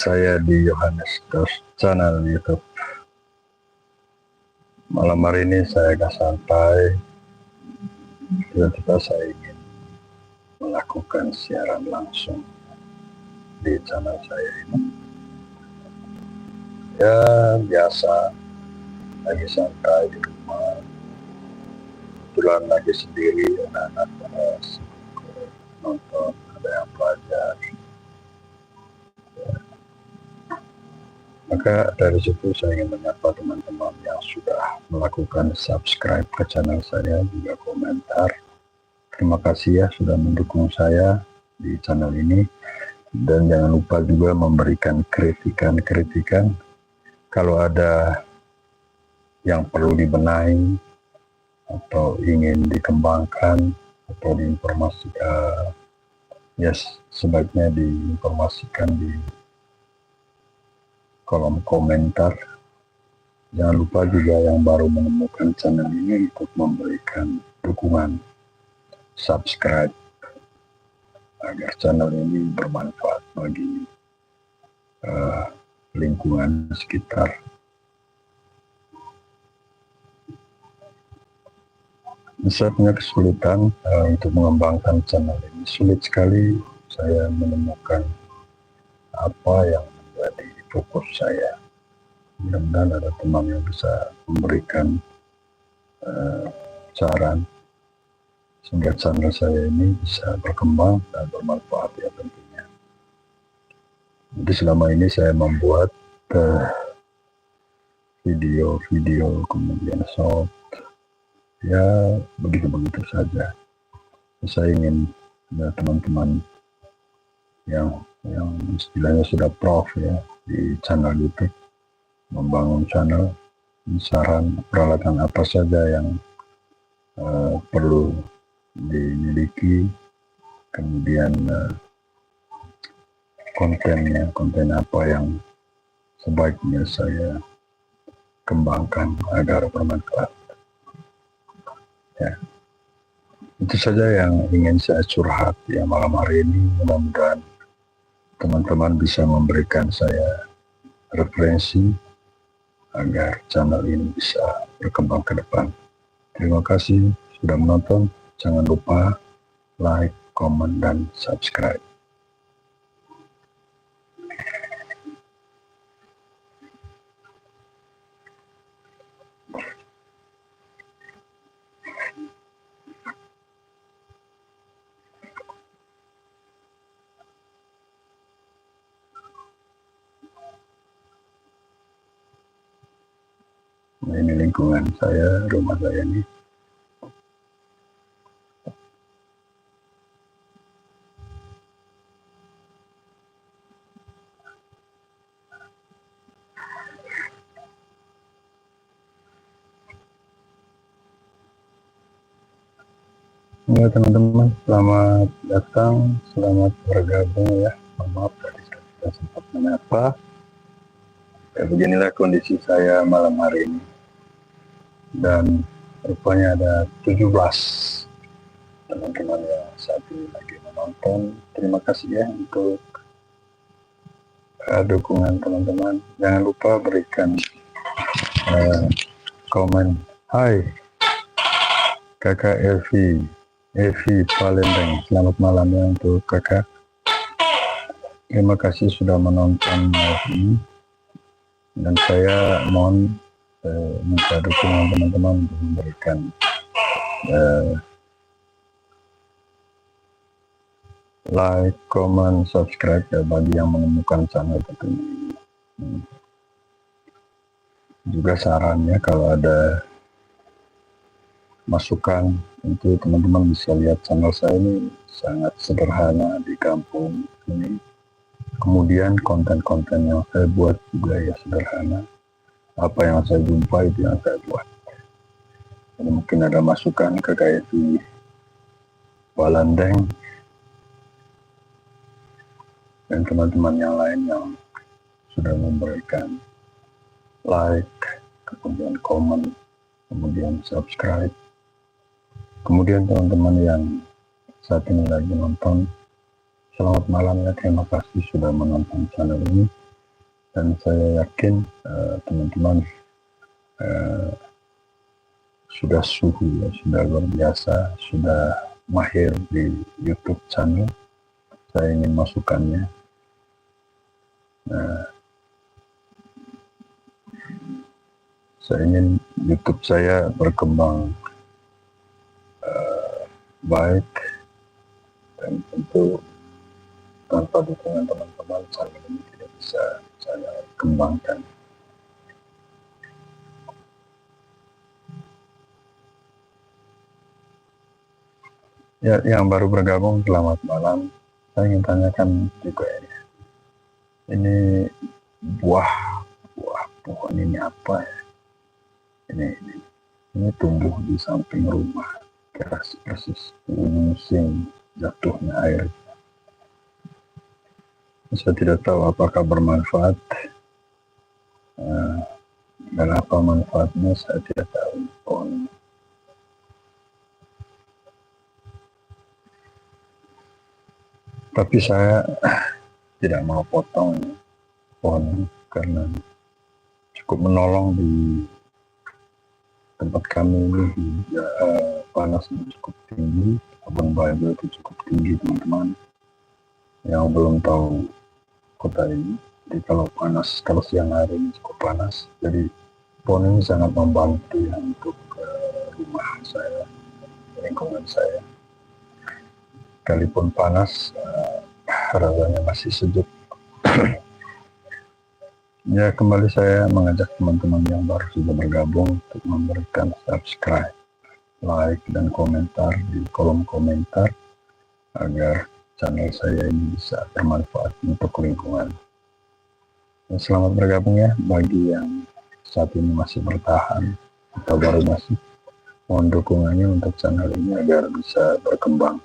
Saya di Yohanes Dos channel YouTube. Malam hari ini saya agak santai. Tiba-tiba saya ingin melakukan siaran langsung di channel saya ini. Ya biasa, lagi santai di rumah. Kebetulan lagi sendiri, anak-anak pada nonton, ada yang belajar. Maka dari situ saya ingin menyapa teman-teman yang sudah melakukan subscribe ke channel saya, juga komentar. Terima kasih ya sudah mendukung saya di channel ini. Dan jangan lupa juga memberikan kritikan kalau ada yang perlu dibenahi atau ingin dikembangkan atau diinformasikan. Sebaiknya diinformasikan di kolom komentar. Jangan lupa juga yang baru menemukan channel ini untuk memberikan dukungan, subscribe, agar channel ini bermanfaat bagi lingkungan sekitar. Saya punya kesulitan untuk mengembangkan channel ini. Sulit sekali saya menemukan apa yang menjadi fokus saya. Mudah-mudahan ada teman yang bisa memberikan saran sehingga channel saya ini bisa berkembang dan bermanfaat ya tentunya. Jadi selama ini saya membuat video-video, kemudian short, ya begitu-begitu saja. Saya ingin ada teman-teman yang istilahnya sudah prof ya di channel YouTube, membangun channel, saran peralatan apa saja yang perlu dimiliki, kemudian konten apa yang sebaiknya saya kembangkan agar bermanfaat. Ya, itu saja yang ingin saya curhat ya malam hari ini. Mudah-mudahan teman-teman bisa memberikan saya referensi agar channel ini bisa berkembang ke depan. Terima kasih sudah menonton. Jangan lupa like, komen, dan subscribe. Nah, ini lingkungan saya, rumah saya ini. Ya teman-teman, selamat datang, selamat bergabung ya. Maaf tadi saya sempat menyapa. Ya, beginilah kondisi saya malam hari ini. Dan rupanya ada 17 teman-teman yang saat ini lagi menonton. Terima kasih ya untuk dukungan teman-teman. Jangan lupa berikan komen. Hai kakak Evi Palembang, selamat malam ya untuk kakak. Terima kasih sudah menonton live ini. Dan saya mohon minta dukungan teman-teman untuk memberikan like, comment, subscribe ya bagi yang menemukan channel tentunya. Juga sarannya kalau ada masukan, itu teman-teman bisa lihat channel saya ini sangat sederhana di kampung ini. Kemudian konten-konten yang saya buat juga ya sederhana. Apa yang saya jumpa itu yang saya buat. Jadi mungkin ada masukan ke kayak di Walandeng dan teman-teman yang lain yang sudah memberikan like, kemudian komen, kemudian subscribe. Kemudian teman-teman yang saat ini lagi nonton, selamat malam ya, terima kasih sudah menonton channel ini. Dan saya yakin teman-teman sudah suhu ya, sudah luar biasa, sudah mahir di YouTube channel. Saya ingin masukannya. Saya ingin YouTube saya berkembang baik, dan tentu tanpa dukungan teman-teman channel ini tidak bisa saya kembangkan. Ya, yang baru bergabung, selamat malam. Saya ingin tanyakan juga ini buah pohon ini apa ya? Ini tumbuh di samping rumah, persis musim jatuhnya air. Saya tidak tahu apakah bermanfaat dan apa manfaatnya, saya tidak tahu pohon ini. Tapi saya tidak mau potong pohon ini karena cukup menolong di tempat kami ini. Panasnya cukup tinggi, Labuan Bajo itu cukup tinggi, teman-teman yang belum tahu kota ini. Jadi kalau siang hari ini cukup panas, jadi pohon ini sangat membantu ya untuk rumah saya, lingkungan saya. Sekalipun panas, rasanya masih sejuk. Ya, kembali saya mengajak teman-teman yang baru sudah bergabung untuk memberikan subscribe, like, dan komentar di kolom komentar agar channel saya ini bisa bermanfaat untuk lingkungan. Dan selamat bergabung ya bagi yang saat ini masih bertahan atau baru masuk. Mohon dukungannya untuk channel ini agar bisa berkembang.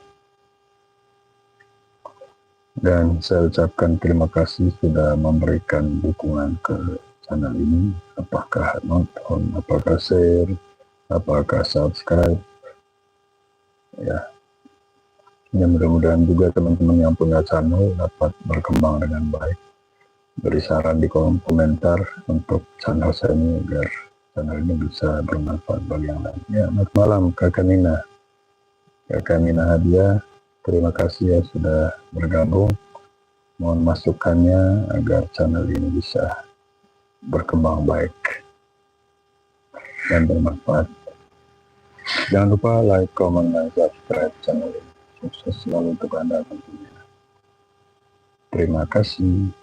Dan saya ucapkan terima kasih sudah memberikan dukungan ke channel ini, apakah nonton, apakah share, apakah subscribe. Ya, mudah-mudahan juga teman-teman yang punya channel dapat berkembang dengan baik. Beri saran di kolom komentar untuk channel saya ini agar channel ini bisa bermanfaat bagi yang lain. Ya, selamat malam Kakak Nina. Kakak Nina Hadiah, terima kasih ya sudah bergabung. Mohon masukannya agar channel ini bisa berkembang baik dan bermanfaat. Jangan lupa like, comment, dan subscribe channel ini. Sukses selalu untuk Anda tentunya. Terima kasih.